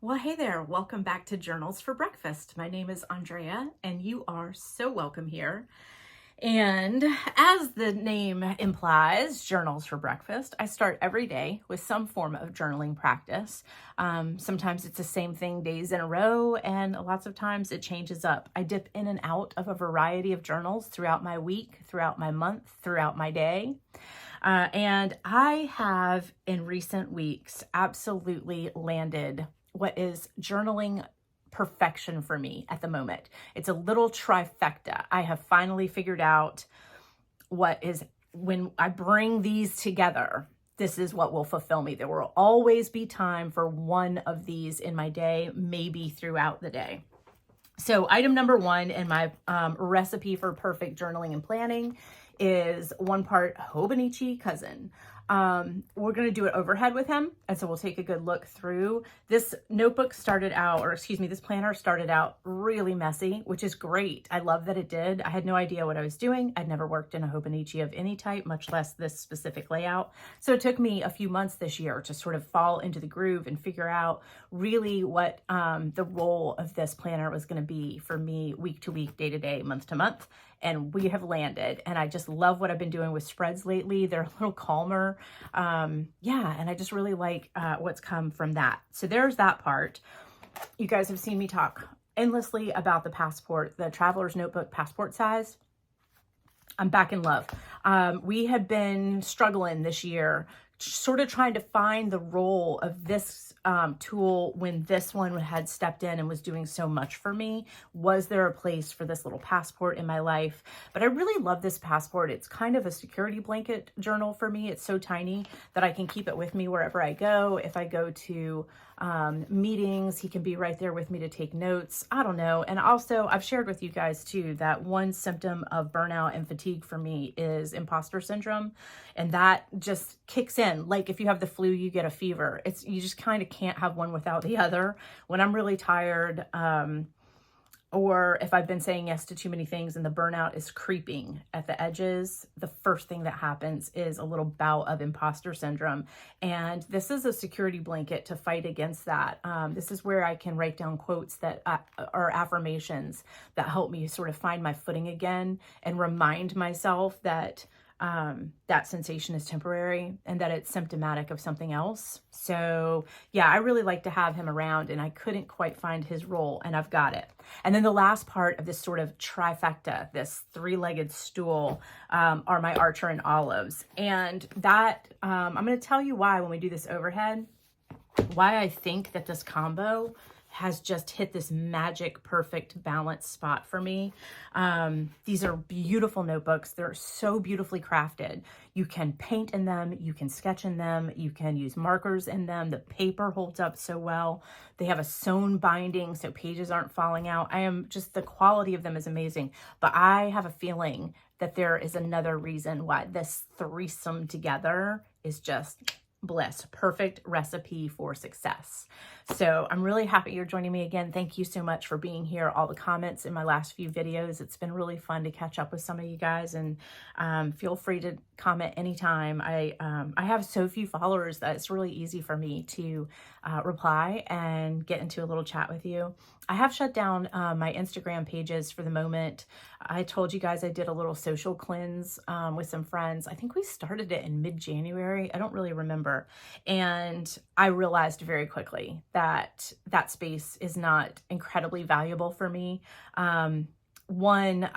Well, hey there. Welcome back to Journals for Breakfast. My name is Andrea, and you are so welcome here. And as the name implies, Journals for Breakfast, I start every day with some form of journaling practice. Sometimes it's the same thing days in a row, and lots of times it changes up. I dip in and out of a variety of journals throughout my week, throughout my month, throughout my day. And I have, in recent weeks, absolutely landed what is journaling perfection for me at the moment. It's a little trifecta. I have finally figured out what is, when I bring these together, this is what will fulfill me. There will always be time for one of these in my day, maybe throughout the day. So item number one in my recipe for perfect journaling and planning is 1 part Hobonichi Cousin. We're going to do it overhead with him. And so we'll take a good look through. This notebook started out, or excuse me, this planner started out really messy, which is great. I love that it did. I had no idea what I was doing. I'd never worked in a Hobonichi of any type, much less this specific layout. So it took me a few months this year to sort of fall into the groove and figure out really what the role of this planner was going to be for me week to week, day to day, month to month. And we have landed. And I just love what I've been doing with spreads lately. They're a little calmer. And I just really like what's come from that. So there's that part. You guys have seen me talk endlessly about the passport, the Traveler's Notebook passport size. I'm back in love. We had been struggling this year, sort of trying to find the role of this tool when this one had stepped in and was doing so much for me. Was there a place for this little passport in my life? But I really love this passport. It's kind of a security blanket journal for me. It's so tiny that I can keep it with me wherever I go. If I go to meetings, he can be right there with me to take notes. I don't know. And also I've shared with you guys too, that one symptom of burnout and fatigue for me is imposter syndrome. And that just kicks in. Like if you have the flu, you get a fever. You just kind of can't have one without the other. When I'm really tired, or if I've been saying yes to too many things and the burnout is creeping at the edges, the first thing that happens is a little bout of imposter syndrome. And this is a security blanket to fight against that. This is where I can write down quotes that are affirmations that help me sort of find my footing again and remind myself that that sensation is temporary and that it's symptomatic of something else. So yeah, I really like to have him around, and I couldn't quite find his role, and I've got it. And then the last part of this sort of trifecta, this 3-legged stool, are my Archer and Olives. And that, I'm going to tell you why when we do this overhead, why I think that this combo has just hit this magic, perfect balance spot for me. These are beautiful notebooks. They're so beautifully crafted. You can paint in them. You can sketch in them. You can use markers in them. The paper holds up so well. They have a sewn binding so pages aren't falling out. The quality of them is amazing. But I have a feeling that there is another reason why this threesome together is just bliss, perfect recipe for success. So I'm really happy you're joining me again. Thank you so much for being here. All the comments in my last few videos. It's been really fun to catch up with some of you guys, and feel free to comment anytime. I have so few followers that it's really easy for me to reply and get into a little chat with you. I have shut down my Instagram pages for the moment. I told you guys I did a little social cleanse with some friends. I think we started it in mid-January. I don't really remember. And I realized very quickly that that space is not incredibly valuable for me. One,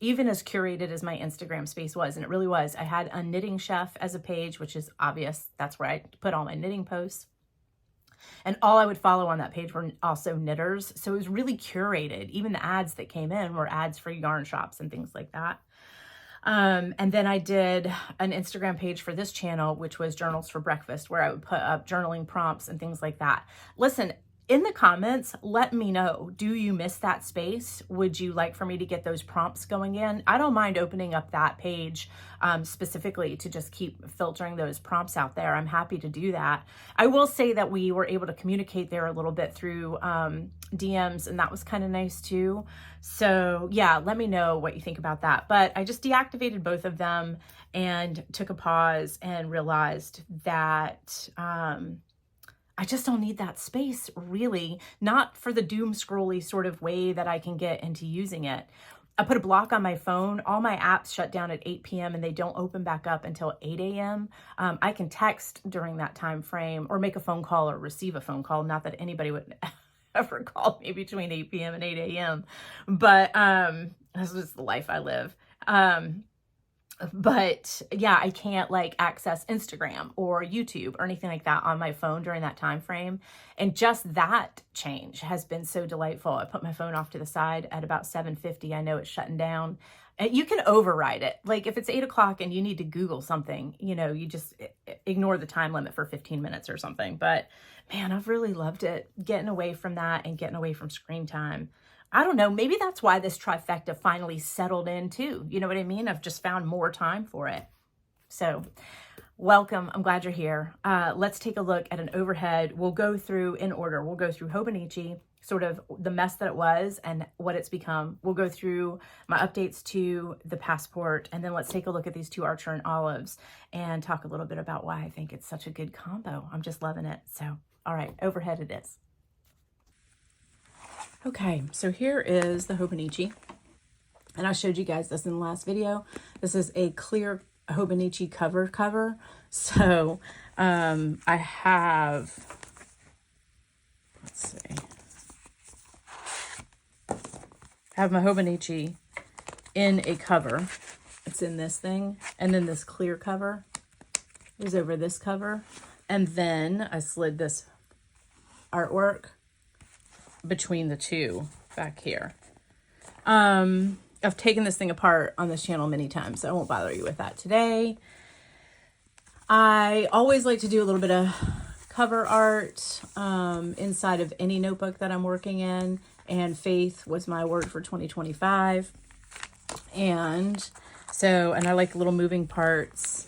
even as curated as my Instagram space was, and it really was, I had a knitting chef as a page, which is obvious. That's where I put all my knitting posts. And all I would follow on that page were also knitters. So it was really curated. Even the ads that came in were ads for yarn shops and things like that. And then I did an Instagram page for this channel, which was Journals for Breakfast, where I would put up journaling prompts and things like that. Listen, in the comments, let me know, do you miss that space? Would you like for me to get those prompts going in? I don't mind opening up that page specifically to just keep filtering those prompts out there. I'm happy to do that. I will say that we were able to communicate there a little bit through DMs, and that was kind of nice too. So yeah, let me know what you think about that. But I just deactivated both of them and took a pause and realized that I just don't need that space, really, not for the doom scrolly sort of way that I can get into using it. I put a block on my phone. All my apps shut down at 8 p.m. and they don't open back up until 8 a.m. I can text during that time frame or make a phone call or receive a phone call. Not that anybody would ever call me between 8 p.m. and 8 a.m. But this is the life I live. But yeah, I can't like access Instagram or YouTube or anything like that on my phone during that time frame. And just that change has been so delightful. I put my phone off to the side at about 7:50. I know it's shutting down. And you can override it. Like if it's 8 o'clock and you need to Google something, you know, you just ignore the time limit for 15 minutes or something. But man, I've really loved it, getting away from that and getting away from screen time. I don't know, maybe that's why this trifecta finally settled in too. You know what I mean? I've just found more time for it. So welcome. I'm glad you're here. Let's take a look at an overhead. We'll go through in order. We'll go through Hobonichi, sort of the mess that it was and what it's become. We'll go through my updates to the Passport, and then let's take a look at these two Archer and Olives and talk a little bit about why I think it's such a good combo. I'm just loving it. So, all right, overhead it is. Okay, so here is the Hobonichi, and I showed you guys this in the last video. This is a clear Hobonichi cover. So I have, let's see, I have my Hobonichi in a cover. It's in this thing, and then this clear cover is over this cover, and then I slid this artwork between the two back here. I've taken this thing apart on this channel many times, so I won't bother you with that today. I always like to do a little bit of cover art inside of any notebook that I'm working in, and faith was my word for 2025. And I like little moving parts,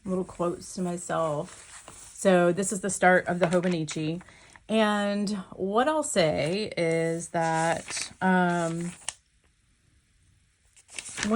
little quotes to myself. So this is the start of the Hobonichi. And what I'll say is that when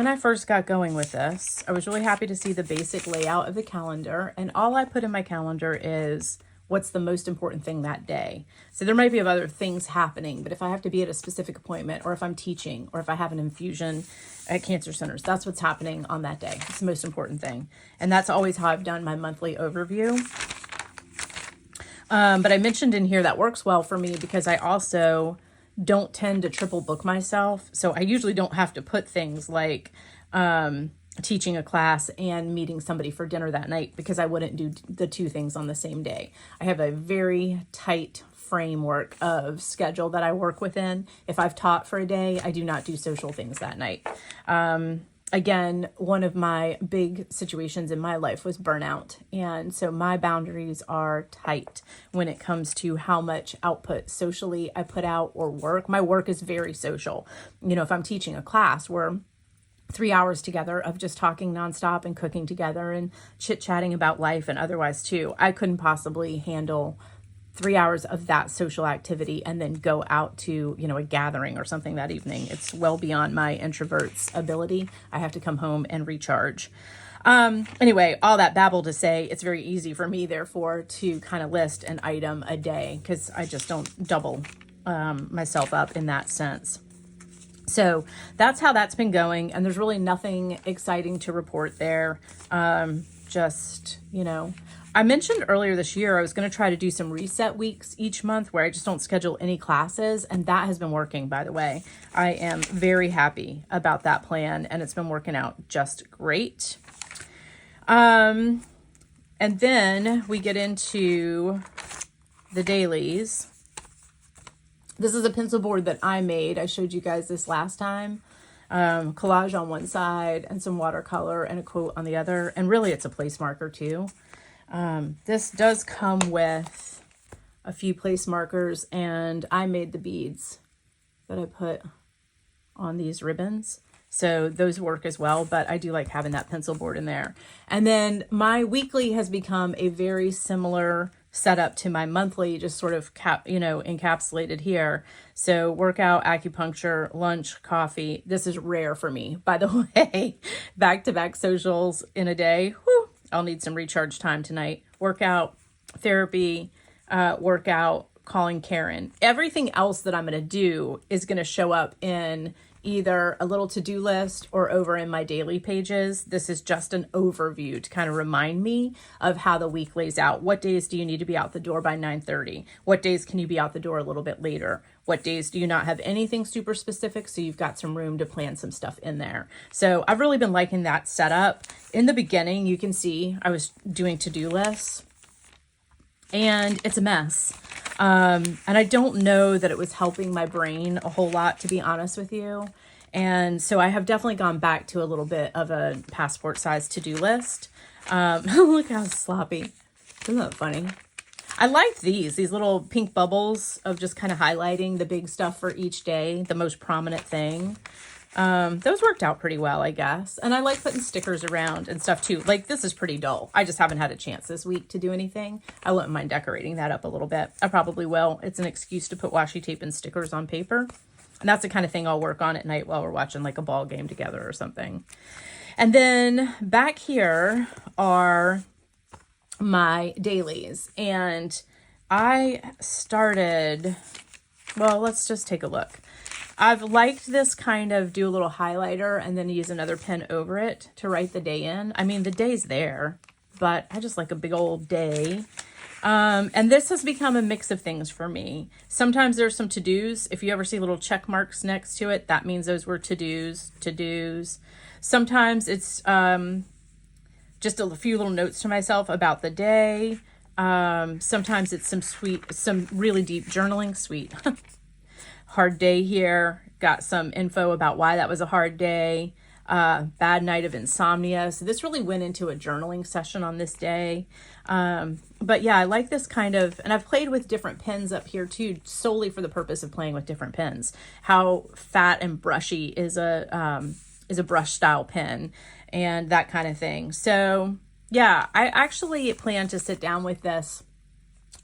I first got going with this, I was really happy to see the basic layout of the calendar. And all I put in my calendar is what's the most important thing that day. So there might be other things happening, but if I have to be at a specific appointment, or if I'm teaching, or if I have an infusion at cancer centers, that's what's happening on that day. It's the most important thing. And that's always how I've done my monthly overview. But I mentioned in here that works well for me because I also don't tend to triple book myself. So I usually don't have to put things like teaching a class and meeting somebody for dinner that night, because I wouldn't do the two things on the same day. I have a very tight framework of schedule that I work within. If I've taught for a day, I do not do social things that night. Again, one of my big situations in my life was burnout. And so my boundaries are tight when it comes to how much output socially I put out or work. My work is very social. You know, if I'm teaching a class, we're 3 hours together of just talking nonstop and cooking together and chit-chatting about life and otherwise too. I couldn't possibly handle 3 hours of that social activity and then go out to, you know, a gathering or something that evening. It's well beyond my introvert's ability. I have to come home and recharge. Anyway, all that babble to say, it's very easy for me, therefore, to kind of list an item a day because I just don't double myself up in that sense. So that's how that's been going. And there's really nothing exciting to report there. Just, you know, I mentioned earlier this year, I was going to try to do some reset weeks each month where I just don't schedule any classes. And that has been working, by the way. I am very happy about that plan, and it's been working out just great. And then we get into the dailies. This is a pencil board that I made. I showed you guys this last time. Collage on one side and some watercolor and a quote on the other. And really it's a place marker too. This does come with a few place markers, and I made the beads that I put on these ribbons. So those work as well, but I do like having that pencil board in there. And then my weekly has become a very similar setup to my monthly, just sort of encapsulated here. So workout, acupuncture, lunch, coffee. This is rare for me, by the way. Back-to-back socials in a day. Whew, I'll need some recharge time tonight. Workout, therapy, workout, calling Karen. Everything else that I'm going to do is going to show up in either a little to-do list or over in my daily pages. This is just an overview to kind of remind me of how the week lays out. What days do you need to be out the door by 9:30? What days can you be out the door a little bit later? What days do you not have anything super specific, so you've got some room to plan some stuff in there? So I've really been liking that setup. In the beginning, you can see I was doing to-do lists, and it's a mess. And I don't know that it was helping my brain a whole lot, to be honest with you. And so I have definitely gone back to a little bit of a passport size to-do list. Look how sloppy. Isn't that funny? I like these little pink bubbles of just kind of highlighting the big stuff for each day, the most prominent thing. Those worked out pretty well, I guess. And I like putting stickers around and stuff too. Like, this is pretty dull. I just haven't had a chance this week to do anything. I wouldn't mind decorating that up a little bit. I probably will. It's an excuse to put washi tape and stickers on paper. And that's the kind of thing I'll work on at night while we're watching like a ball game together or something. And then back here are my dailies. And I started, well, let's just take a look. I've liked this kind of do a little highlighter and then use another pen over it to write the day in. I mean, the day's there, but I just like a big old day. And this has become a mix of things for me. Sometimes there's some to-dos. If you ever see little check marks next to it, that means those were to-dos. Sometimes it's just a few little notes to myself about the day. Sometimes it's some really deep journaling, sweet. Hard day here. Got some info about why that was a hard day. Bad night of insomnia. So this really went into a journaling session on this day. But yeah, I like this kind of, and I've played with different pens up here too, solely for the purpose of playing with different pens. How fat and brushy is a brush style pen and that kind of thing. So yeah, I actually plan to sit down with this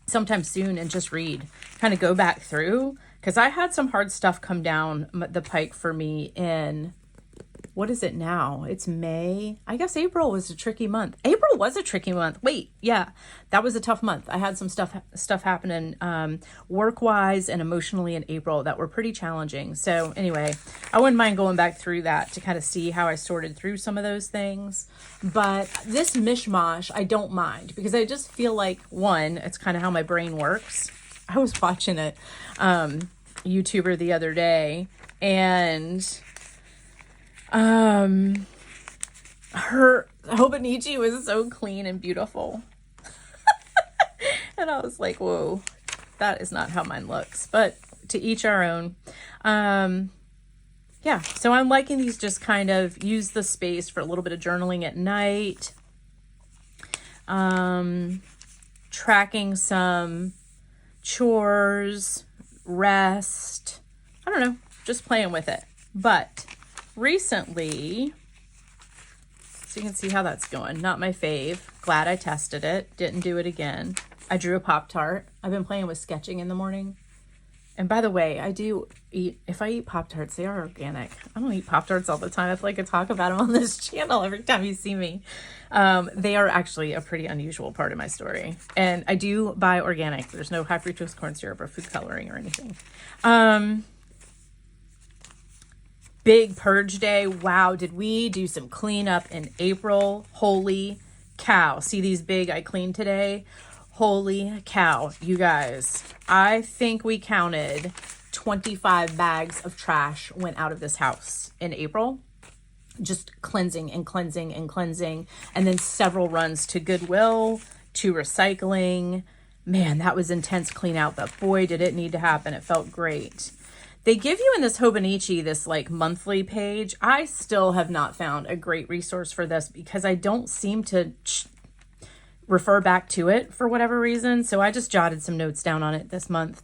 sometime soon and just read, kind of go back through. Because I had some hard stuff come down the pike for me in, what is it now? It's May. I guess April was a tricky month. April was a tricky month. Wait, yeah, that was a tough month. I had some stuff happening work-wise and emotionally in April that were pretty challenging. So anyway, I wouldn't mind going back through that to kind of see how I sorted through some of those things. But this mishmash, I don't mind because I just feel like, one, it's kind of how my brain works. I was watching a YouTuber the other day, and her Hobonichi was so clean and beautiful. And I was like, whoa, that is not how mine looks, but to each our own. Yeah, so I'm liking these, just kind of use the space for a little bit of journaling at night. Tracking some chores, rest, I don't know, just playing with it. But recently, so you can see how that's going, not my fave. Glad I tested it, didn't do it again. I drew a Pop-Tart. I've been playing with sketching in the morning. And by the way, I do eat, if I eat Pop-Tarts, they are organic. I don't eat Pop-Tarts all the time. I feel like I talk about them on this channel every time you see me. They are actually a pretty unusual part of my story. And I do buy organic. There's no high fructose corn syrup or food coloring or anything. Big purge day. Wow, did we do some cleanup in April? Holy cow. See these big I cleaned today? Holy cow, you guys. I think we counted 25 bags of trash went out of this house in April. Just cleansing and cleansing and cleansing. And then several runs to Goodwill, to recycling. Man, that was intense clean out, but boy, did it need to happen. It felt great. They give you in this Hobonichi this like monthly page. I still have not found a great resource for this because I don't seem to refer back to it for whatever reason. So I just jotted some notes down on it this month,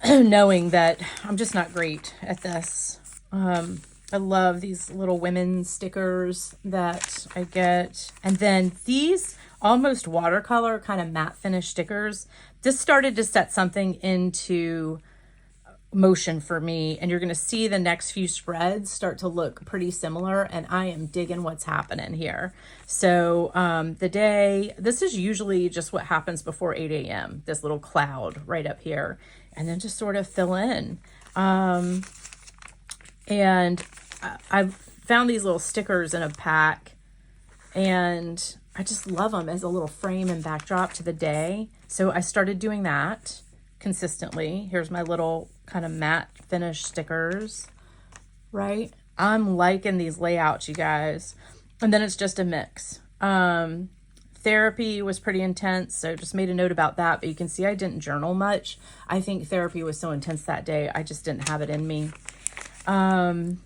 knowing that I'm just not great at this. I love these little women stickers that I get. And then these almost watercolor kind of matte finish stickers. This started to set something into motion for me, and you're going to see the next few spreads start to look pretty similar, and I am digging what's happening here. So this is usually just what happens before 8 a.m., this little cloud right up here, and then just sort of fill in. And I found these little stickers in a pack, and I just love them as a little frame and backdrop to the day. So I started doing that consistently. Here's my little kind of matte finish stickers, right? I'm liking these layouts, you guys. And then it's just a mix. Therapy was pretty intense, so just made a note about that, but you can see I didn't journal much. I think therapy was so intense that day, I just didn't have it in me. I'm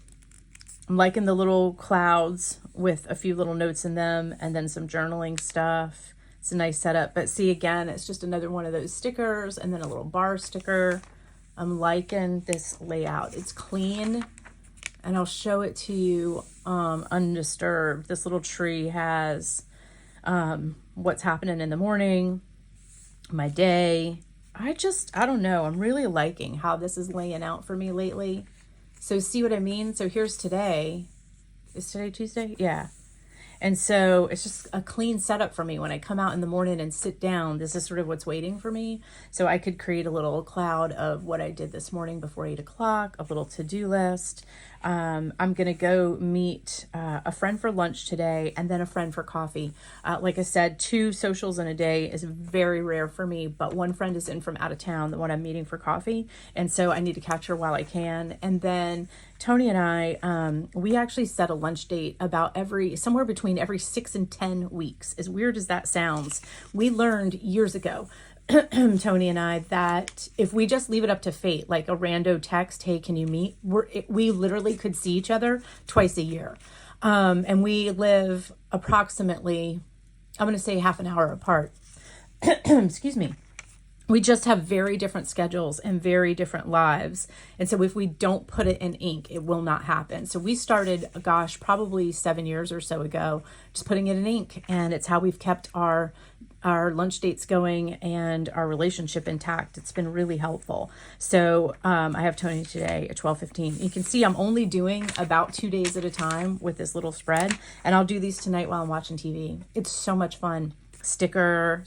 liking the little clouds with a few little notes in them, and then some journaling stuff. It's a nice setup, but see, again, it's just another one of those stickers, and then a little bar sticker. I'm liking this layout. It's clean, and I'll show it to you undisturbed. This little tree has what's happening in the morning, my day. I don't know. I'm really liking how this is laying out for me lately. So see what I mean? So here's today. Is today Tuesday? Yeah. And so it's just a clean setup for me. When I come out in the morning and sit down, this is sort of what's waiting for me. So I could create a little cloud of what I did this morning before 8 o'clock, a little to-do list. I'm going to go meet a friend for lunch today, and then a friend for coffee. Like I said, 2 socials in a day is very rare for me, but one friend is in from out of town, the one I'm meeting for coffee. And so I need to catch her while I can. And then Tony and I, we actually set a lunch date about somewhere between every 6 and 10 weeks. As weird as that sounds, we learned years ago, Tony and I, that if we just leave it up to fate, like a rando text, hey, can you meet? We literally could see each other twice a year. And we live approximately, I'm going to say half an hour apart. Excuse me. We just have very different schedules and very different lives. And so if we don't put it in ink, it will not happen. So we started, gosh, probably 7 years or so ago, just putting it in ink. And it's how we've kept our lunch dates going and our relationship intact. It's been really helpful. So I have Tony today at 12:15. You can see I'm only doing about 2 days at a time with this little spread. And I'll do these tonight while I'm watching TV. It's so much fun. Sticker,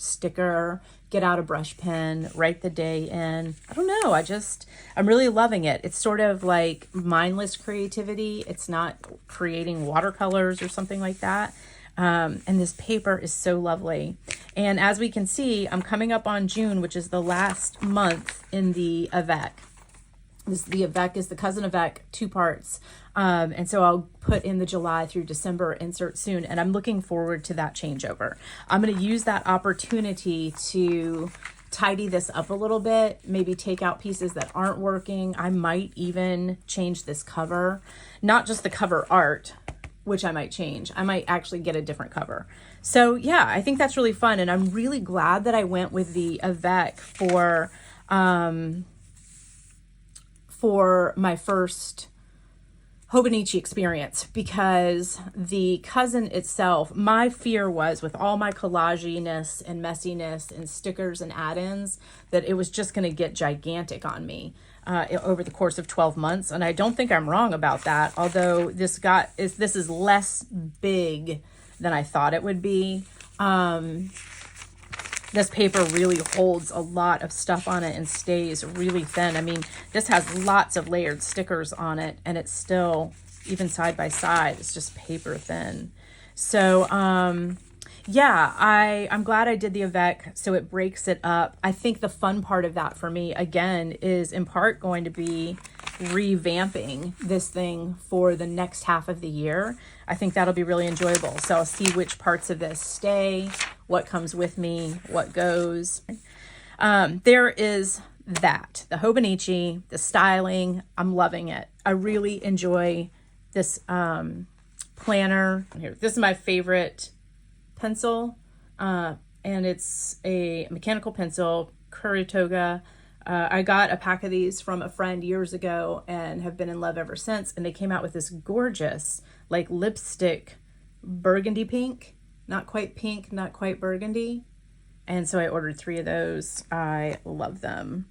get out a brush pen, write the day in. I don't know. I'm really loving it. It's sort of like mindless creativity. It's not creating watercolors or something like that. And this paper is so lovely. And as we can see, I'm coming up on June, which is the last month in the avec. The avec is the Cousin avec, 2 parts. And so I'll put in the July through December insert soon. And I'm looking forward to that changeover. I'm going to use that opportunity to tidy this up a little bit, maybe take out pieces that aren't working. I might even change this cover, not just the cover art, which I might change. I might actually get a different cover. So yeah, I think that's really fun. And I'm really glad that I went with the avec for my first Hobonichi experience, because the Cousin itself, my fear was, with all my collaginess and messiness and stickers and add-ins, that it was just going to get gigantic on me over the course of 12 months. And I don't think I'm wrong about that, although this is less big than I thought it would be. This paper really holds a lot of stuff on it and stays really thin. I mean, this has lots of layered stickers on it, and it's still, even side by side, it's just paper thin. So, yeah, I'm glad I did the avec, so it breaks it up. I think the fun part of that for me, again, is in part going to be revamping this thing for the next half of the year. I think that'll be really enjoyable. So I'll see which parts of this stay, what comes with me, what goes. There is that, the Hobonichi, the styling. I'm loving it. I really enjoy this planner. Here, this is my favorite pencil, and it's a mechanical pencil, Kuritoga. I got a pack of these from a friend years ago and have been in love ever since. And they came out with this gorgeous, like, lipstick burgundy pink, not quite pink, not quite burgundy. And so I ordered 3 of those. I love them.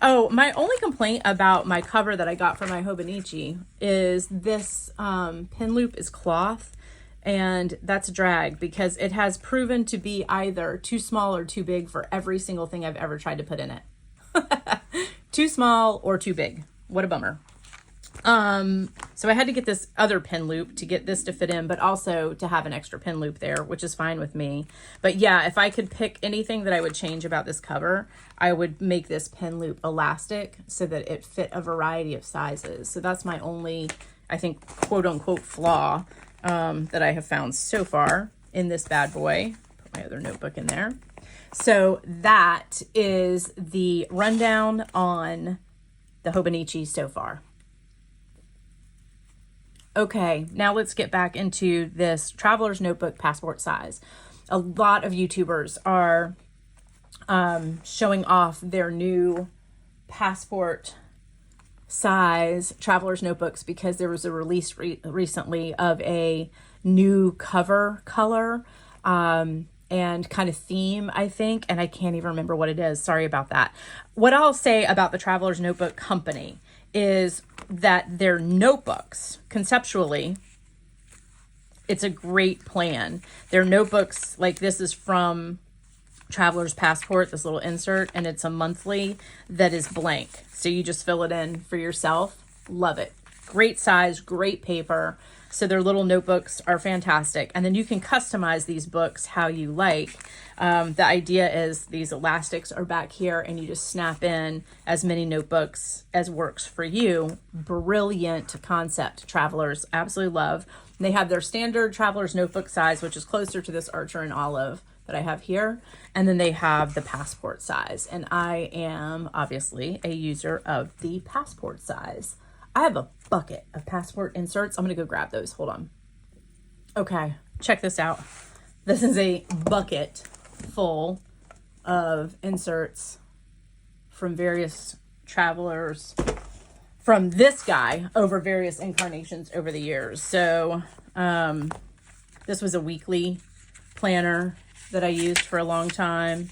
Oh, my only complaint about my cover that I got from my Hobonichi is this pin loop is cloth, and that's a drag because it has proven to be either too small or too big for every single thing I've ever tried to put in it. Too small or too big. What a bummer. So I had to get this other pin loop to get this to fit in, but also to have an extra pin loop there, which is fine with me. But yeah, if I could pick anything that I would change about this cover, I would make this pin loop elastic so that it fit a variety of sizes. So that's my only, I think, quote unquote flaw that I have found so far in this bad boy. Put my other notebook in there. So that is the rundown on the Hobonichi so far. Okay, now let's get back into this Traveler's Notebook passport size. A lot of YouTubers are showing off their new passport size Traveler's Notebooks because there was a release recently of a new cover color and kind of theme, I think, and I can't even remember what it is. Sorry about that. What I'll say about the Traveler's Notebook company is that their notebooks, conceptually, it's a great plan. Their notebooks, like this is from Traveler's Passport, this little insert, and it's a monthly that is blank. So you just fill it in for yourself. Love it. Great size, great paper. So their little notebooks are fantastic. And then you can customize these books how you like. The idea is these elastics are back here and you just snap in as many notebooks as works for you. Brilliant concept. Travelers absolutely love. And they have their standard Traveler's Notebook size, which is closer to this Archer and Olive that I have here. And then they have the passport size. And I am obviously a user of the passport size. I have a bucket of passport inserts. I'm going to go grab those. Hold on. Okay, check this out. This is a bucket full of inserts from various travelers, from this guy over various incarnations over the years. So this was a weekly planner that I used for a long time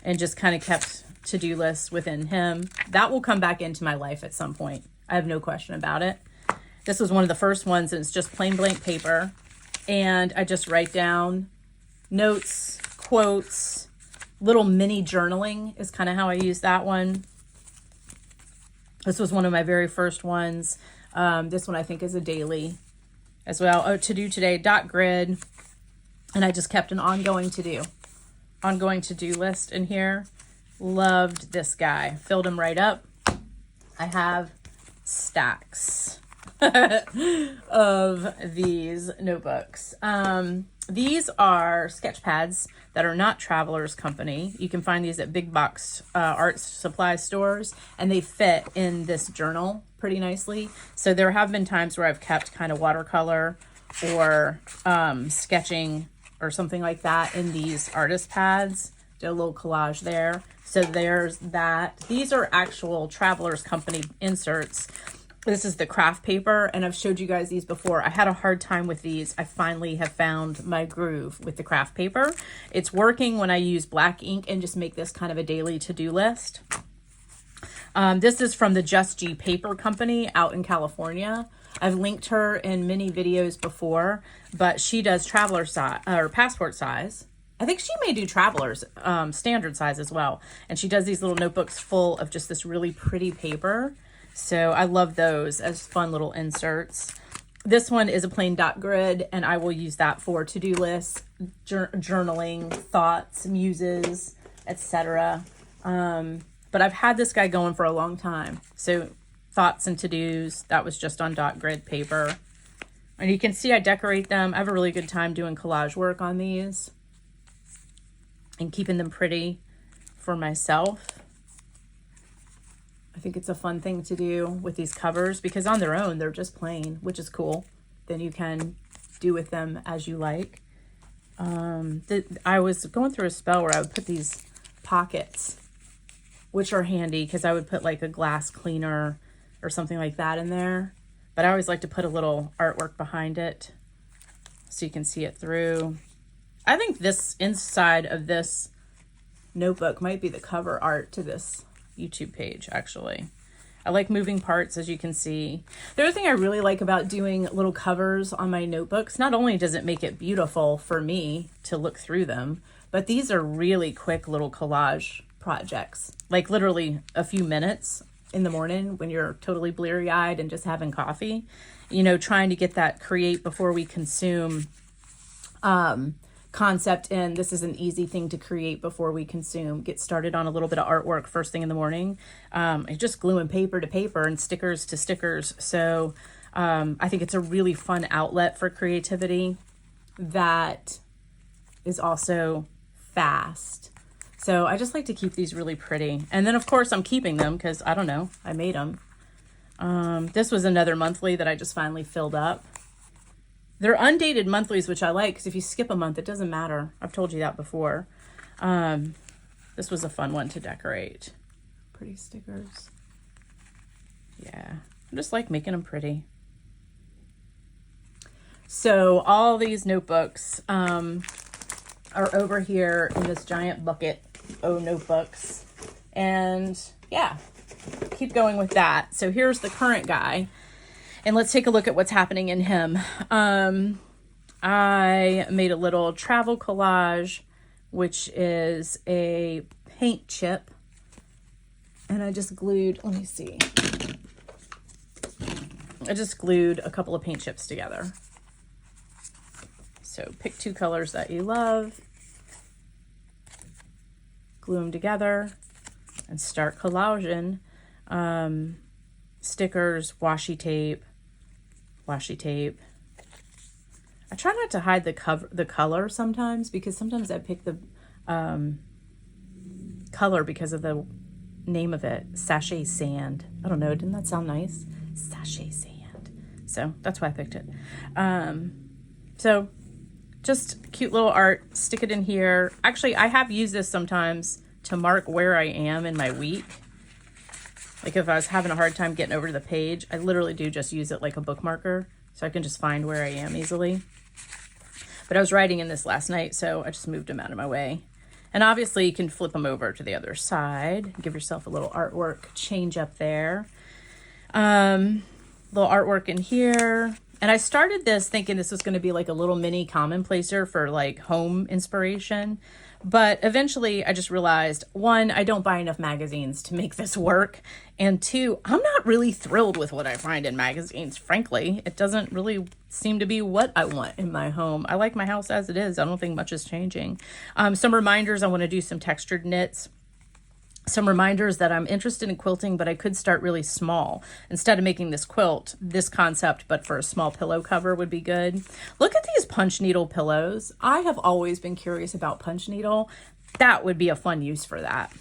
and just kind of kept to-do lists within him. That will come back into my life at some point. I have no question about it. This was one of the first ones, and it's just plain blank paper. And I just write down notes, quotes, little mini journaling is kind of how I use that one. This was one of my very first ones. This one I think is a daily as well. Oh, to do today, dot grid. And I just kept an ongoing to-do list in here. Loved this guy. Filled him right up. I have stacks of these notebooks. These are sketch pads that are not Travelers Company. You can find these at big box art supply stores, and they fit in this journal pretty nicely. So there have been times where I've kept kind of watercolor or sketching or something like that in these artist pads. Did a little collage there. So there's that. These are actual Travelers Company inserts. This is the craft paper, and I've showed you guys these before. I had a hard time with these. I finally have found my groove with the craft paper. It's working when I use black ink and just make this kind of a daily to-do list. This is from the Just G Paper Company out in California. I've linked her in many videos before, but she does traveler size or passport size. I think she may do Travelers standard size as well. And she does these little notebooks full of just this really pretty paper. So I love those as fun little inserts. This one is a plain dot grid, and I will use that for to-do lists, journaling, thoughts, muses, etc. But I've had this guy going for a long time. So thoughts and to-dos, that was just on dot grid paper. And you can see I decorate them. I have a really good time doing collage work on these and keeping them pretty for myself. I think it's a fun thing to do with these covers because on their own, they're just plain, which is cool. Then you can do with them as you like. I was going through a spell where I would put these pockets, which are handy because I would put like a glass cleaner or something like that in there. But I always like to put a little artwork behind it so you can see it through. I think this inside of this notebook might be the cover art to this YouTube page, actually. I like moving parts, as you can see. The other thing I really like about doing little covers on my notebooks, not only does it make it beautiful for me to look through them, but these are really quick little collage projects. Like literally a few minutes in the morning when you're totally bleary-eyed and just having coffee, you know, trying to get that create before we consume concept in. This is an easy thing to create before we consume. Get started on a little bit of artwork first thing in the morning. It's just gluing paper to paper and stickers to stickers. So I think it's a really fun outlet for creativity that is also fast. So I just like to keep these really pretty. And then of course I'm keeping them because I don't know, I made them. This was another monthly that I just finally filled up. They're undated monthlies, which I like, because if you skip a month, it doesn't matter. I've told you that before. This was a fun one to decorate. Pretty stickers. Yeah, I just like making them pretty. So all these notebooks are over here in this giant bucket of notebooks. And yeah, keep going with that. So here's the current guy. And let's take a look at what's happening in him. I made a little travel collage, which is a paint chip. And I just glued, let me see. I just glued a couple of paint chips together. So pick 2 colors that you love, glue them together, and start collaging. Stickers, washi tape. I try not to hide the color sometimes, because sometimes I pick the color because of the name of it, sachet sand. I don't know, didn't that sound nice? Sachet sand. So that's why I picked it. So just cute little art, stick it in here. Actually, I have used this sometimes to mark where I am in my week. Like if I was having a hard time getting over to the page, I literally do just use it like a bookmarker so I can just find where I am easily. But I was writing in this last night, so I just moved them out of my way. And obviously you can flip them over to the other side, give yourself a little artwork change up there. Little artwork in here. And I started this thinking this was going to be like a little mini commonplacer for like home inspiration. But eventually I just realized, 1, I don't buy enough magazines to make this work. And 2, I'm not really thrilled with what I find in magazines, frankly. It doesn't really seem to be what I want in my home. I like my house as it is. I don't think much is changing. Some reminders, I want to do some textured knits. Some reminders that I'm interested in quilting, but I could start really small. Instead of making this quilt, this concept, but for a small pillow cover would be good. Look at these punch needle pillows. I have always been curious about punch needle. That would be a fun use for that.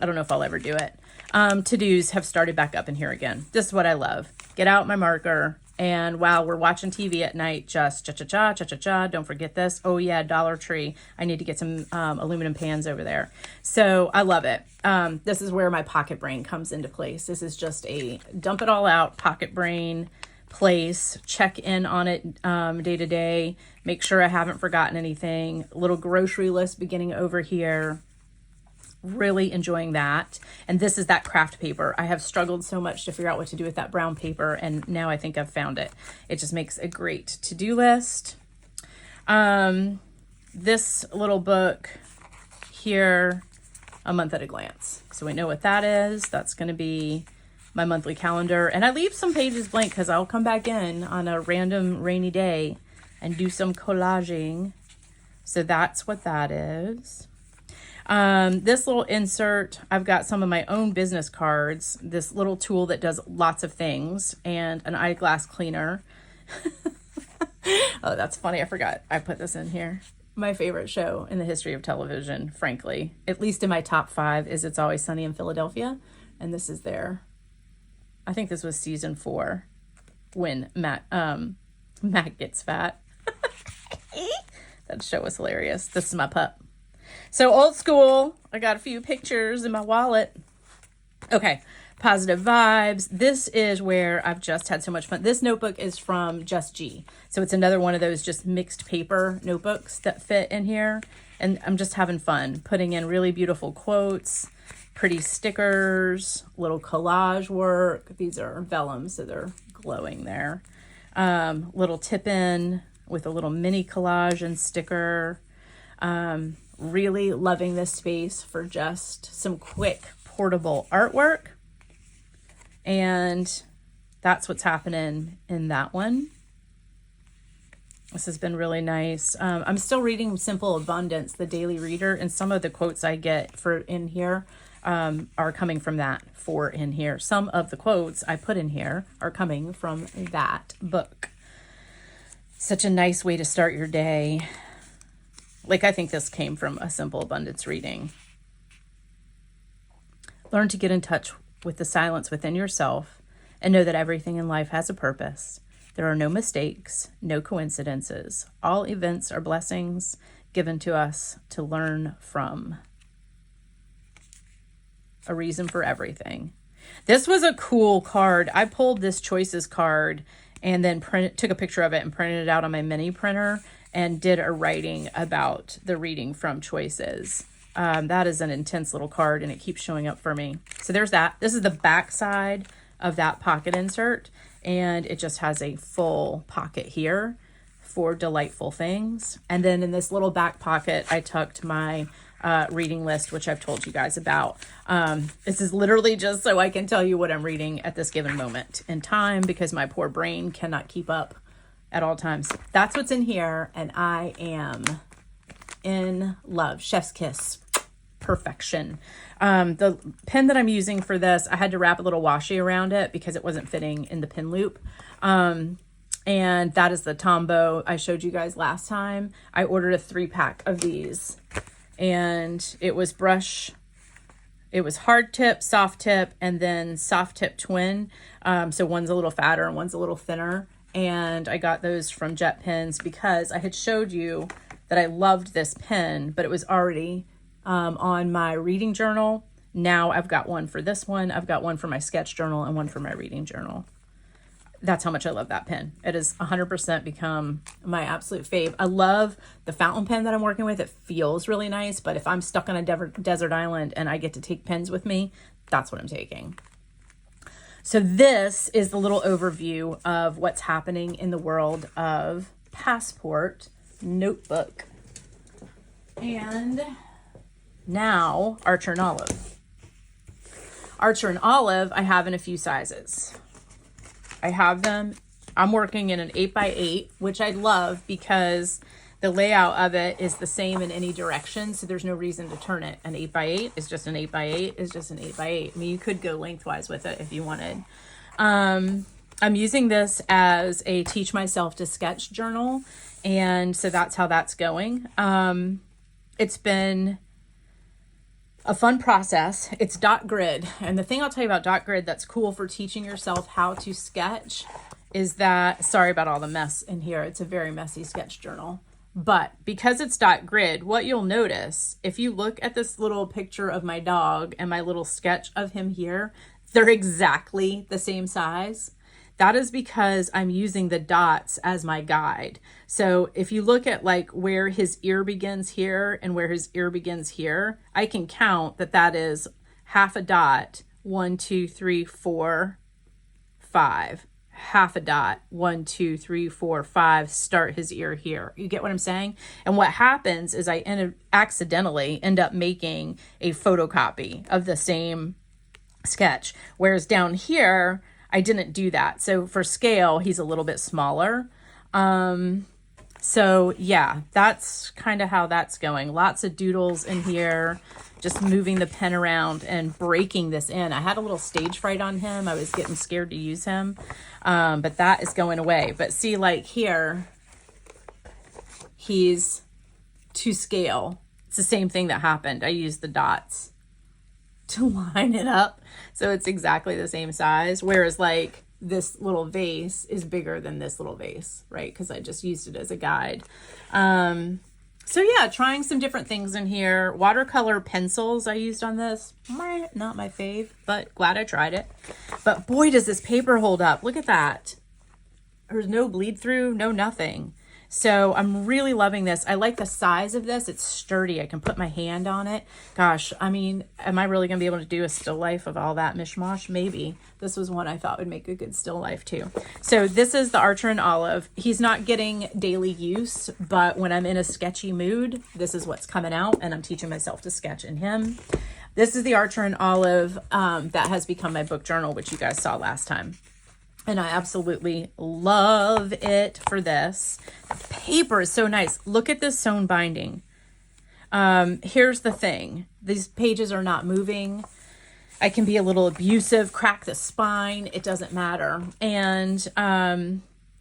I don't know if I'll ever do it. To-dos have started back up in here again. This is what I love. Get out my marker, and while we're watching TV at night, just cha-cha-cha, cha-cha-cha, don't forget this. Oh yeah, Dollar Tree. I need to get some aluminum pans over there. So I love it. This is where my pocket brain comes into place. This is just a dump it all out pocket brain place. Check in on it day to day. Make sure I haven't forgotten anything. A little grocery list beginning over here. Really enjoying that. And this is that craft paper. I have struggled so much to figure out what to do with that brown paper, and now I think I've found it. It just makes a great to-do list. This little book here, A Month at a Glance. So we know what that is. That's going to be my monthly calendar. And I leave some pages blank because I'll come back in on a random rainy day and do some collaging. So that's what that is. This little insert, I've got some of my own business cards, this little tool that does lots of things, and an eyeglass cleaner. Oh, that's funny. I forgot I put this in here. My favorite show in the history of television, frankly, at least in my top 5, is It's Always Sunny in Philadelphia. And this is there. I think this was season 4 when Matt gets fat. That show was hilarious. This is my pup. So old school, I got a few pictures in my wallet. Okay, positive vibes. This is where I've just had so much fun. This notebook is from Just G. So it's another one of those just mixed paper notebooks that fit in here. And I'm just having fun putting in really beautiful quotes, pretty stickers, little collage work. These are vellum, so they're glowing there. Little tip in with a little mini collage and sticker. Really loving this space for just some quick portable artwork. And that's what's happening in that one. This has been really nice. I'm still reading Simple Abundance, the daily reader, and some of the quotes I get for in here are coming from that for in here. Some of the quotes I put in here are coming from that book. Such a nice way to start your day. Like, I think this came from a Simple Abundance reading. Learn to get in touch with the silence within yourself and know that everything in life has a purpose. There are no mistakes, no coincidences. All events are blessings given to us to learn from. A reason for everything. This was a cool card. I pulled this Choices card and then took a picture of it and printed it out on my mini printer and did a writing about the reading from Choices. That is an intense little card and it keeps showing up for me. So there's that. This is the back side of that pocket insert. And it just has a full pocket here for delightful things. And then in this little back pocket, I tucked my reading list, which I've told you guys about. This is literally just so I can tell you what I'm reading at this given moment in time, because my poor brain cannot keep up at all times. That's what's in here. And I am in love. Chef's kiss. Perfection. The pen that I'm using for this, I had to wrap a little washi around it because it wasn't fitting in the pin loop. And that is the Tombow I showed you guys last time. I ordered a 3-pack of these and it was hard tip, soft tip, and then soft tip twin. So one's a little fatter and one's a little thinner. And I got those from Jet Pens because I had showed you that I loved this pen, but it was already on my reading journal. Now I've got one for this one. I've got one for my sketch journal and one for my reading journal. That's how much I love that pen. It has 100% become my absolute fave. I love the fountain pen that I'm working with. It feels really nice, but if I'm stuck on a desert island and I get to take pens with me, that's what I'm taking. So this is the little overview of what's happening in the world of Passport Notebook. And now Archer and Olive. Archer and Olive I have in a few sizes. I have them. I'm working in an 8x8, which I love because the layout of it is the same in any direction, so there's no reason to turn it. An 8x8 is just an 8x8 is just an 8x8. I mean, you could go lengthwise with it if you wanted. I'm using this as a teach myself to sketch journal, and so that's how that's going. It's been a fun process. It's dot grid. And the thing I'll tell you about dot grid that's cool for teaching yourself how to sketch is that, sorry about all the mess in here. It's a very messy sketch journal. But because it's dot grid, what you'll notice, if you look at this little picture of my dog and my little sketch of him here, they're exactly the same size. That is because I'm using the dots as my guide. So if you look at like where his ear begins here and where his ear begins here, I can count that is half a dot. 1, 2, 3, 4, 5. Half a dot. 1, 2, 3, 4, 5. Start his ear here. You get what I'm saying? And what happens is I accidentally end up making a photocopy of the same sketch. Whereas down here, I didn't do that. So for scale, he's a little bit smaller. So yeah, that's kind of how that's going. Lots of doodles in here, just moving the pen around and breaking this in. I had a little stage fright on him. I was getting scared to use him, but that is going away. But see, like here, he's to scale. It's the same thing that happened. I used the dots to line it up so it's exactly the same size, whereas like this little vase is bigger than this little vase, right? Because I just used it as a guide. So yeah, trying some different things in here. Watercolor pencils I used on this. Not my fave, but glad I tried it. But boy, does this paper hold up. Look at that. There's no bleed through, no nothing. So I'm really loving this. I like the size of this. It's sturdy. I can put my hand on it. Gosh, I mean, am I really going to be able to do a still life of all that mishmash? Maybe. This was one I thought would make a good still life too. So this is the Archer and Olive. He's not getting daily use, but when I'm in a sketchy mood, this is what's coming out, and I'm teaching myself to sketch in him. This is the Archer and Olive that has become my book journal, which you guys saw last time. And I absolutely love it for this. The paper is so nice. Look at this sewn binding. Here's the thing. These pages are not moving. I can be a little abusive, crack the spine. It doesn't matter. And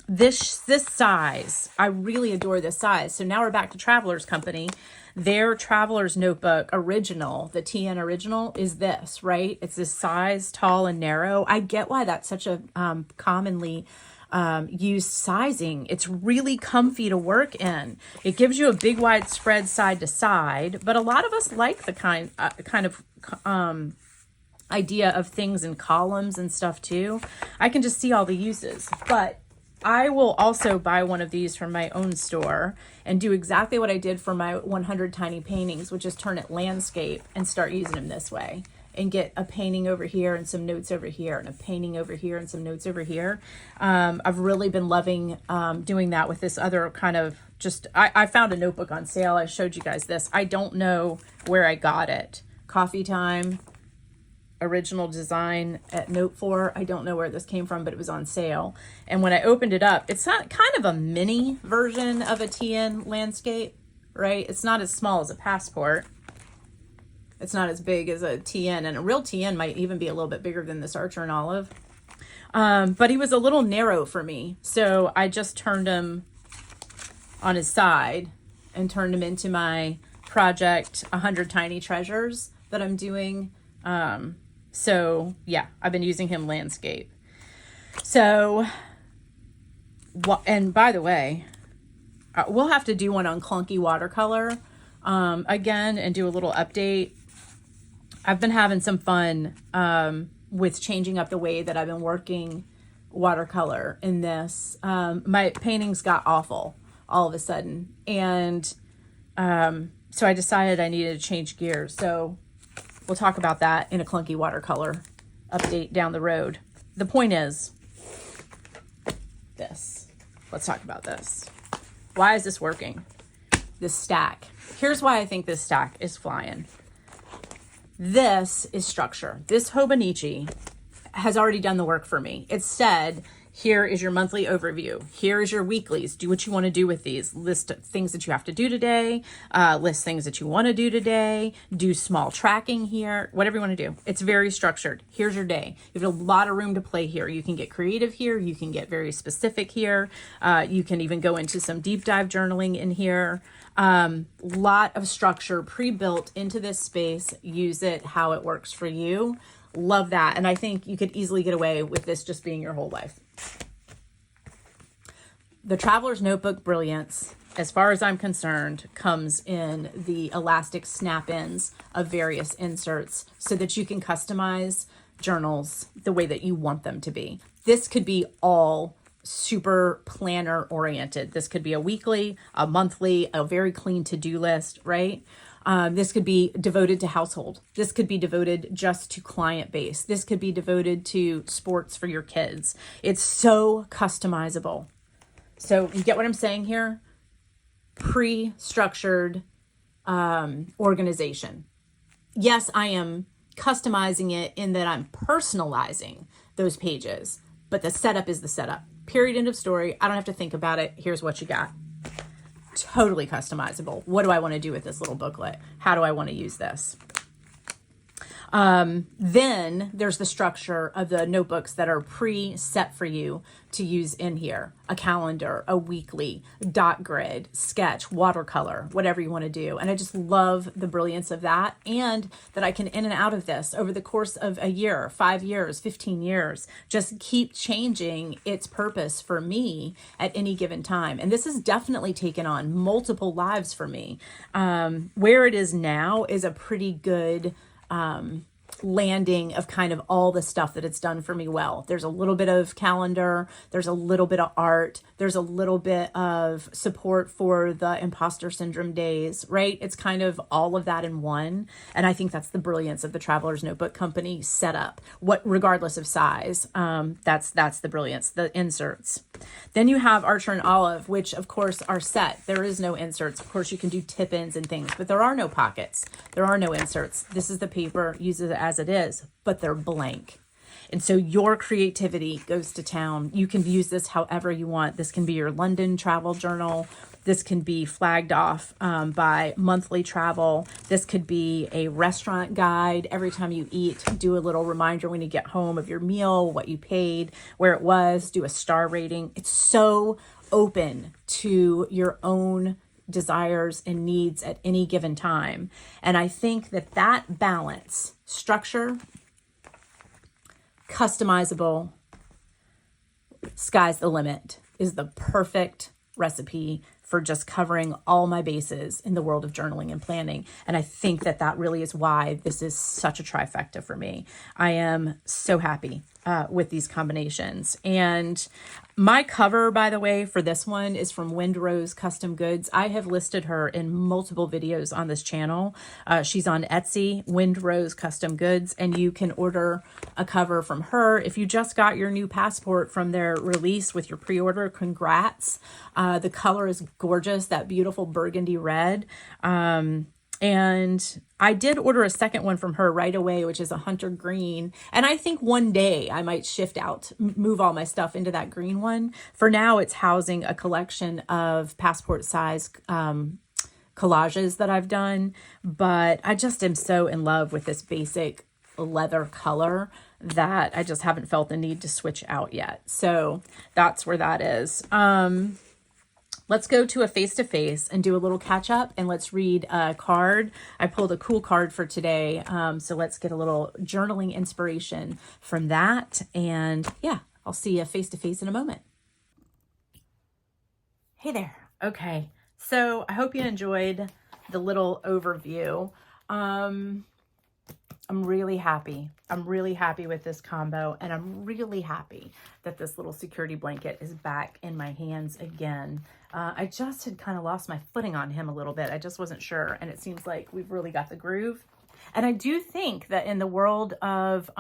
this size, I really adore this size. So now we're back to Travelers Company. Their Traveler's Notebook original, the TN original, is this, right? It's this size, tall and narrow. I get why that's such a commonly used sizing. It's really comfy to work in. It gives you a big wide spread side to side, but a lot of us like the kind of idea of things in columns and stuff too. I can just see all the uses, but I will also buy one of these from my own store and do exactly what I did for my 100 tiny paintings, which is turn it landscape and start using them this way and get a painting over here and some notes over here and a painting over here and some notes over here. I've really been loving doing that with this other kind of I found a notebook on sale. I showed you guys this. I don't know where I got it. Coffee Time. Original design at Note 4. I don't know where this came from, but it was on sale. And when I opened it up, it's not kind of a mini version of a TN landscape, right? It's not as small as a Passport. It's not as big as a TN, and a real TN might even be a little bit bigger than this Archer and Olive. But he was a little narrow for me. So I just turned him on his side and turned him into my project 100 Tiny Treasures that I'm doing. So yeah, I've been using him landscape. So, and by the way, we'll have to do one on clunky watercolor, again, and do a little update. I've been having some fun, with changing up the way that I've been working watercolor in this. My paintings got awful all of a sudden. And, so I decided I needed to change gears. So we'll talk about that in a clunky watercolor update down the road. The point is this. Let's talk about this. Why is this working? This stack. Here's why I think this stack is flying. This is structure. This Hobonichi has already done the work for me. It said, here is your monthly overview. Here is your weeklies. Do what you want to do with these. List things that you have to do today. List things that you want to do today. Do small tracking here. Whatever you want to do. It's very structured. Here's your day. You have a lot of room to play here. You can get creative here. You can get very specific here. You can even go into some deep dive journaling in here. Lot of structure pre-built into this space. Use it how it works for you. Love that. And I think you could easily get away with this just being your whole life. The Traveler's Notebook brilliance, as far as I'm concerned, comes in the elastic snap-ins of various inserts so that you can customize journals the way that you want them to be. This could be all super planner oriented. This could be a weekly, a monthly, a very clean to-do list, right? This could be devoted to household. This could be devoted just to client base. This could be devoted to sports for your kids. It's so customizable. So you get what I'm saying here? Pre-structured organization. Yes, I am customizing it in that I'm personalizing those pages, but the setup is the setup. Period, end of story. I don't have to think about it. Here's what you got. Totally customizable. What do I want to do with this little booklet? How do I want to use this? Then there's the structure of the notebooks that are pre-set for you to use in here. A calendar, a weekly, dot grid, sketch, watercolor, whatever you want to do. And I just love the brilliance of that, and that I can in and out of this over the course of a year, 5 years, 15 years, just keep changing its purpose for me at any given time. And this has definitely taken on multiple lives for me. Where it is now is a pretty good landing of kind of all the stuff that it's done for me well. There's a little bit of calendar, there's a little bit of art, there's a little bit of support for the imposter syndrome days, right? It's kind of all of that in one. And I think that's the brilliance of the Travelers Notebook Company setup, regardless of size. That's the brilliance, the inserts. Then you have Archer&Olive, which of course are set. There is no inserts. Of course you can do tip-ins and things, but there are no pockets. There are no inserts. This is the paper, use it as it is, but they're blank. And so your creativity goes to town. You can use this however you want. This can be your London travel journal. This can be flagged off by monthly travel. This could be a restaurant guide. Every time you eat, do a little reminder when you get home of your meal, what you paid, where it was, do a star rating. It's so open to your own desires and needs at any given time. And I think that balance, structure, customizable, sky's the limit, is the perfect recipe for just covering all my bases in the world of journaling and planning. And I think that really is why this is such a trifecta for me. I am so happy with these combinations. And my cover, by the way, for this one is from Windrose Custom Goods. I have listed her in multiple videos on this channel. She's on Etsy, Windrose Custom Goods, and you can order a cover from her. If you just got your new passport from their release with your pre-order, congrats. The color is gorgeous, that beautiful burgundy red. And I did order a second one from her right away, which is a hunter green. And I think one day I might shift out, move all my stuff into that green one. For now, it's housing a collection of passport size collages that I've done. But I just am so in love with this basic leather color that I just haven't felt the need to switch out yet. So that's where that is. Let's go to a face-to-face and do a little catch-up, and let's read a card. I pulled a cool card for today, so let's get a little journaling inspiration from that. And yeah, I'll see you face-to-face in a moment. Hey there. Okay, so I hope you enjoyed the little overview. I'm really happy. I'm really happy with this combo, and I'm really happy that this little security blanket is back in my hands again. I just had kind of lost my footing on him a little bit. I just wasn't sure, and it seems like we've really got the groove. And I do think that in the world of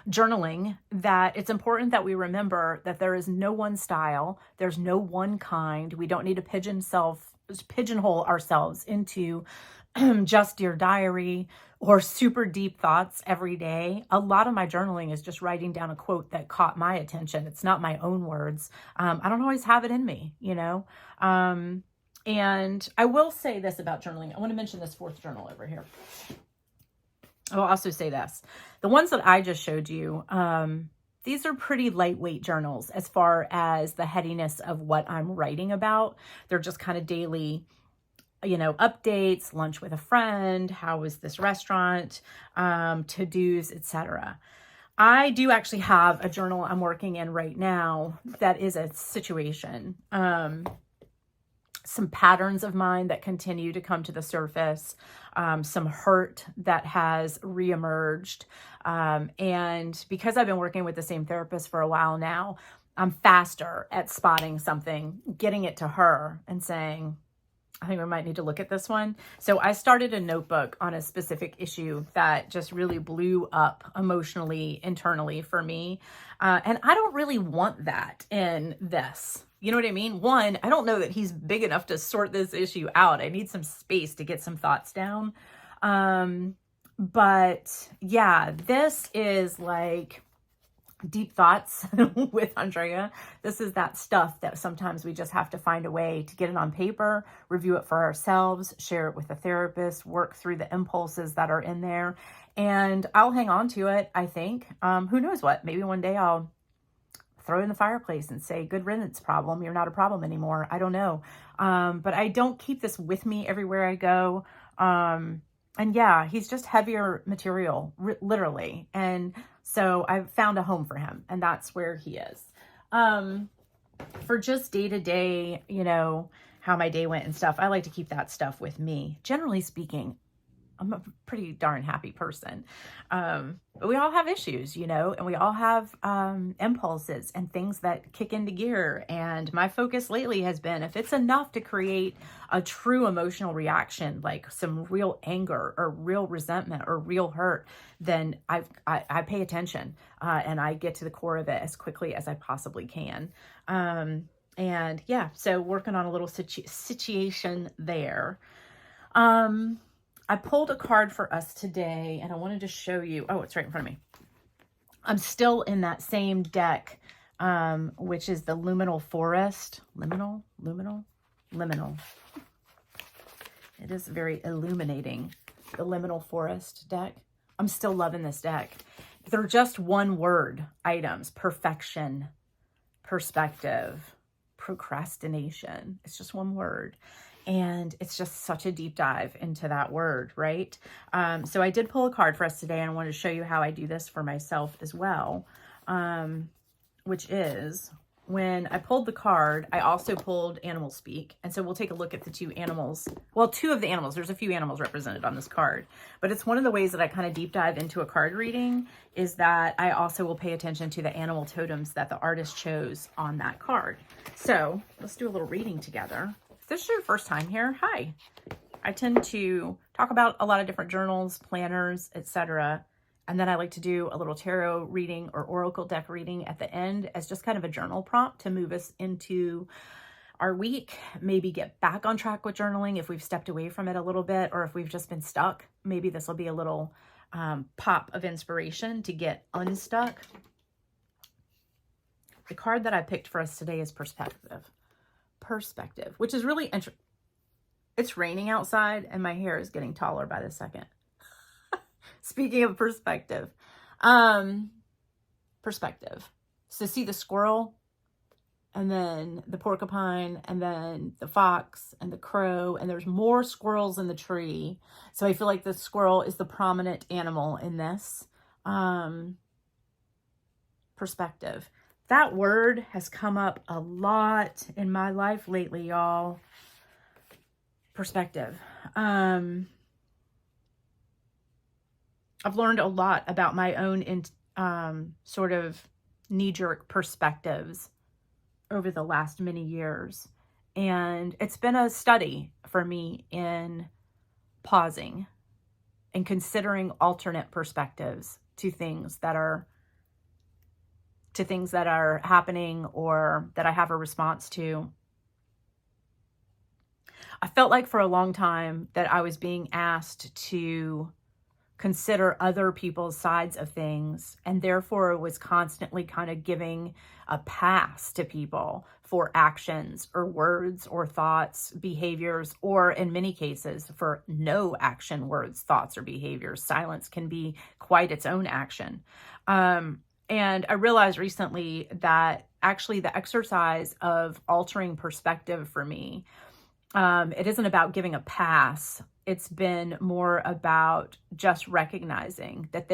journaling, that it's important that we remember that there is no one style. There's no one kind. We don't need to pigeonhole ourselves into just Dear Diary or super deep thoughts every day. A lot of my journaling is just writing down a quote that caught my attention. It's not my own words. I don't always have it in me, you know? And I will say this about journaling. I want to mention this fourth journal over here. I will also say this. The ones that I just showed you, these are pretty lightweight journals as far as the headiness of what I'm writing about. They're just kind of daily, you know, updates, lunch with a friend, how was this restaurant, to-dos, etc. I do actually have a journal I'm working in right now that is a situation. Some patterns of mine that continue to come to the surface, some hurt that has reemerged. And because I've been working with the same therapist for a while now, I'm faster at spotting something, getting it to her and saying, I think we might need to look at this one. So I started a notebook on a specific issue that just really blew up emotionally, internally for me. And I don't really want that in this. You know what I mean? One, I don't know that he's big enough to sort this issue out. I need some space to get some thoughts down. But yeah, this is like deep thoughts with Andrea. This is that stuff that sometimes we just have to find a way to get it on paper, review it for ourselves, share it with a therapist, work through the impulses that are in there. And I'll hang on to it, I think. Who knows what? Maybe one day I'll throw it in the fireplace and say, good riddance, problem. You're not a problem anymore. I don't know. But I don't keep this with me everywhere I go. And yeah, he's just heavier material, literally. And so I've found a home for him, and that's where he is. For just day-to-day, you know, how my day went and stuff, I like to keep that stuff with me. Generally speaking, I'm a pretty darn happy person. But we all have issues, you know, and we all have impulses and things that kick into gear. And my focus lately has been, if it's enough to create a true emotional reaction, like some real anger or real resentment or real hurt, then I pay attention and I get to the core of it as quickly as I possibly can. And yeah, so working on a little situation there. I pulled a card for us today and I wanted to show you. Oh, it's right in front of me. I'm still in that same deck, which is the Luminal Forest. Liminal. It is very illuminating, the Liminal Forest deck. I'm still loving this deck. They're just one word items: perfection, perspective, procrastination. It's just one word. And it's just such a deep dive into that word, right? So I did pull a card for us today, and I wanted to show you how I do this for myself as well, which is, when I pulled the card, I also pulled Animal Speak. And so we'll take a look at the two animals. Well, two of the animals. There's a few animals represented on this card. But it's one of the ways that I kind of deep dive into a card reading, is that I also will pay attention to the animal totems that the artist chose on that card. So let's do a little reading together. If this is your first time here, hi. I tend to talk about a lot of different journals, planners, etc. And then I like to do a little tarot reading or oracle deck reading at the end as just kind of a journal prompt to move us into our week, maybe get back on track with journaling if we've stepped away from it a little bit, or if we've just been stuck. Maybe this will be a little pop of inspiration to get unstuck. The card that I picked for us today is Perspective. Perspective, which is really interesting. It's raining outside and my hair is getting taller by the second. Speaking of perspective, perspective. So see the squirrel, and then the porcupine, and then the fox and the crow, and there's more squirrels in the tree. So I feel like the squirrel is the prominent animal in this. Perspective. That word has come up a lot in my life lately, y'all. Perspective. I've learned a lot about my own sort of knee-jerk perspectives over the last many years. And it's been a study for me in pausing and considering alternate perspectives to things that are happening or that I have a response to. I felt like for a long time that I was being asked to consider other people's sides of things, and therefore was constantly kind of giving a pass to people for actions or words or thoughts, behaviors, or in many cases for no action, words, thoughts, or behaviors. Silence can be quite its own action. And I realized recently that actually the exercise of altering perspective for me, it isn't about giving a pass. It's been more about just recognizing that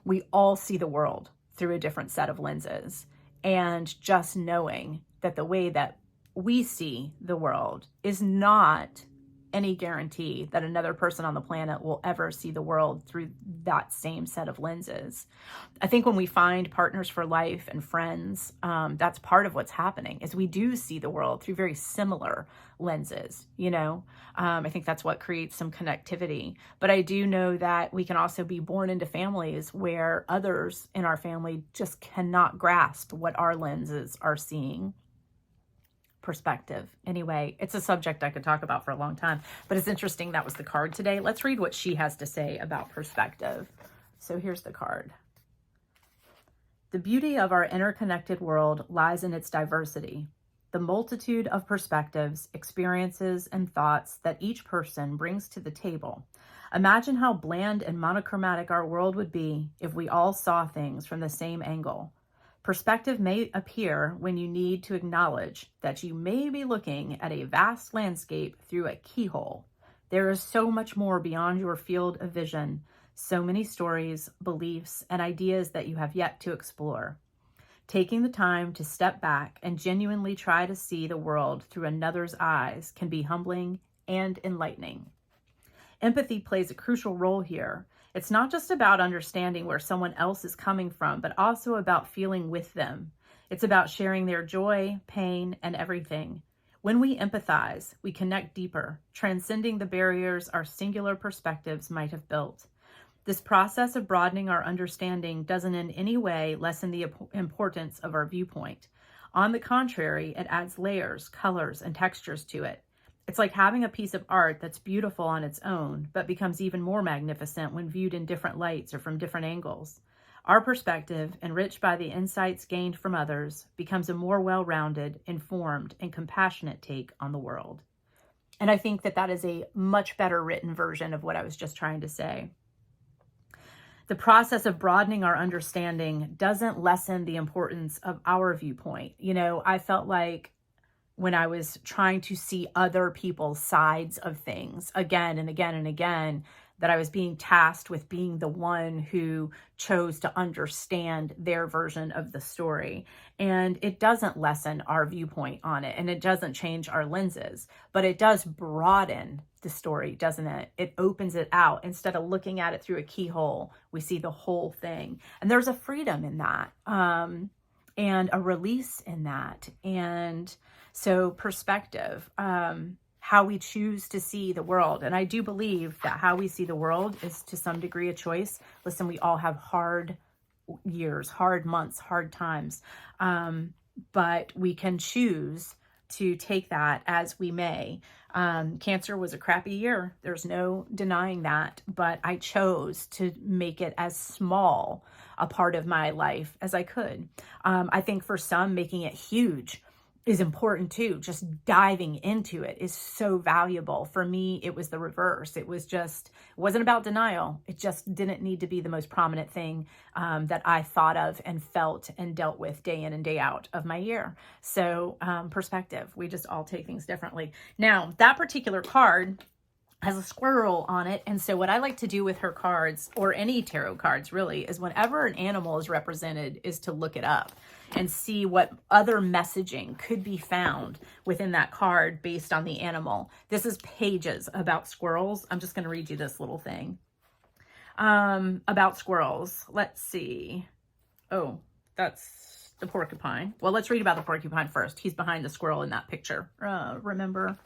we all see the world through a different set of lenses, and just knowing that the way that we see the world is not any guarantee that another person on the planet will ever see the world through that same set of lenses. I think when we find partners for life and friends, that's part of what's happening, is we do see the world through very similar lenses, you know? I think that's what creates some connectivity. But I do know that we can also be born into families where others in our family just cannot grasp what our lenses are seeing. Perspective. Anyway, it's a subject I could talk about for a long time, but it's interesting that was the card today. Let's read what she has to say about perspective. So here's the card. The beauty of our interconnected world lies in its diversity, the multitude of perspectives, experiences, and thoughts that each person brings to the table. Imagine how bland and monochromatic our world would be if we all saw things from the same angle. Perspective may appear when you need to acknowledge that you may be looking at a vast landscape through a keyhole. There is so much more beyond your field of vision, so many stories, beliefs, and ideas that you have yet to explore. Taking the time to step back and genuinely try to see the world through another's eyes can be humbling and enlightening. Empathy plays a crucial role here. It's not just about understanding where someone else is coming from, but also about feeling with them. It's about sharing their joy, pain, and everything. When we empathize, we connect deeper, transcending the barriers our singular perspectives might have built. This process of broadening our understanding doesn't in any way lessen the importance of our viewpoint. On the contrary, it adds layers, colors, and textures to it. It's like having a piece of art that's beautiful on its own, but becomes even more magnificent when viewed in different lights or from different angles. Our perspective, enriched by the insights gained from others, becomes a more well-rounded, informed, and compassionate take on the world. And I think that that is a much better written version of what I was just trying to say. The process of broadening our understanding doesn't lessen the importance of our viewpoint. You know, I felt like when I was trying to see other people's sides of things again and again and again, that I was being tasked with being the one who chose to understand their version of the story. And it doesn't lessen our viewpoint on it, and it doesn't change our lenses, but it does broaden the story, doesn't it? It opens it out. Instead of looking at it through a keyhole, we see the whole thing. And there's a freedom in that, and a release in that. And so perspective, how we choose to see the world. And I do believe that how we see the world is to some degree a choice. Listen, we all have hard years, hard months, hard times, but we can choose to take that as we may. Cancer was a crappy year. There's no denying that, but I chose to make it as small a part of my life as I could. I think for some, making it huge is important too. Just diving into it is so valuable. For me, it was the reverse. It wasn't about denial. It just didn't need to be the most prominent thing that I thought of and felt and dealt with day in and day out of my year. So perspective, we just all take things differently. Now, that particular card has a squirrel on it. And so what I like to do with her cards, or any tarot cards really, is whenever an animal is represented, is to look it up and see what other messaging could be found within that card based on the animal. This is pages about squirrels. I'm just going to read you this little thing about squirrels. Let's see. Oh, that's the porcupine. Well, let's read about the porcupine first. He's behind the squirrel in that picture. Remember?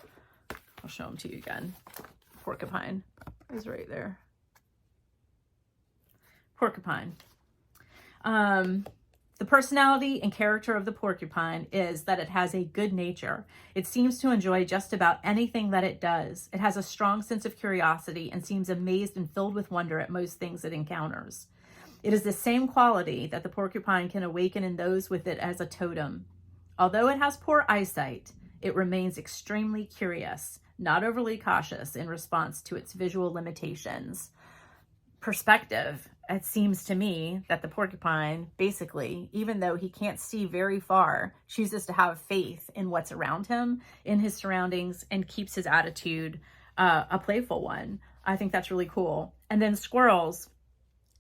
I'll show him to you again. Porcupine is right there. Porcupine. The personality and character of the porcupine is that it has a good nature. It seems to enjoy just about anything that it does. It has a strong sense of curiosity and seems amazed and filled with wonder at most things it encounters. It is the same quality that the porcupine can awaken in those with it as a totem. Although it has poor eyesight, it remains extremely curious, not overly cautious in response to its visual limitations. Perspective. It seems to me that the porcupine, basically, even though he can't see very far, chooses to have faith in what's around him, in his surroundings, and keeps his attitude a playful one. I think that's really cool. And then squirrels.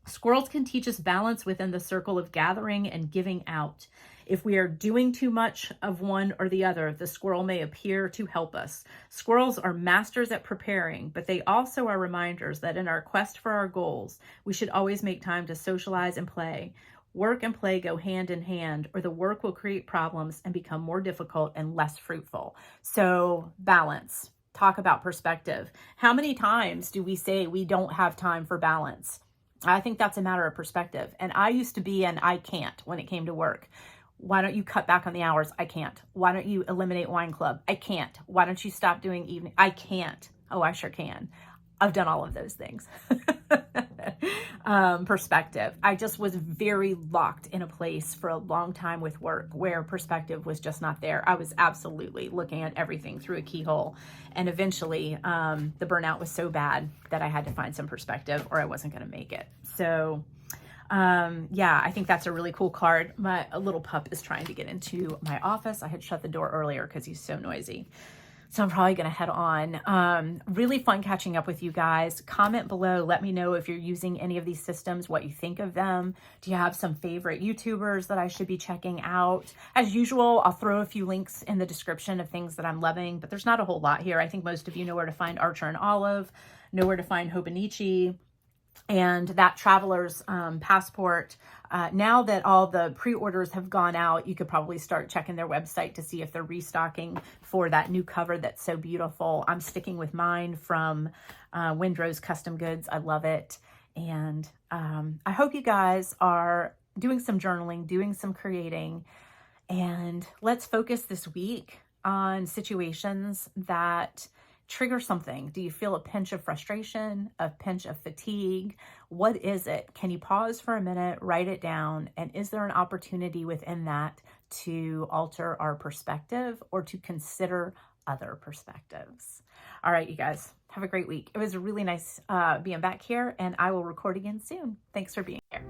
Squirrels can teach us balance within the circle of gathering and giving out. If we are doing too much of one or the other, the squirrel may appear to help us. Squirrels are masters at preparing, but they also are reminders that in our quest for our goals, we should always make time to socialize and play. Work and play go hand in hand, or the work will create problems and become more difficult and less fruitful. So balance. Talk about perspective. How many times do we say we don't have time for balance? I think that's a matter of perspective. And I used to be an I can't when it came to work. Why don't you cut back on the hours? I can't. Why don't you eliminate wine club? I can't. Why don't you stop doing evening? I can't. Oh, I sure can. I've done all of those things. Perspective. I just was very locked in a place for a long time with work where perspective was just not there. I was absolutely looking at everything through a keyhole. And eventually the burnout was so bad that I had to find some perspective or I wasn't going to make it. So yeah, I think that's a really cool card. My little pup is trying to get into my office. I had shut the door earlier because he's so noisy. So I'm probably going to head on. Really fun catching up with you guys. Comment below. Let me know if you're using any of these systems, what you think of them. Do you have some favorite YouTubers that I should be checking out? As usual, I'll throw a few links in the description of things that I'm loving, but there's not a whole lot here. I think most of you know where to find Archer and Olive. know where to find Hobonichi and that Travelers Passport. Now that all the pre-orders have gone out, you could probably start checking their website to see if they're restocking for that new cover that's so beautiful. I'm sticking with mine from Windrose Custom Goods. I love it. And I hope you guys are doing some journaling, doing some creating, and let's focus this week on situations that trigger something. Do you feel a pinch of frustration, a pinch of fatigue? What is it? Can you pause for a minute, write it down? And is there an opportunity within that to alter our perspective or to consider other perspectives? All right, you guys, have a great week. It was really nice being back here, and I will record again soon. Thanks for being here.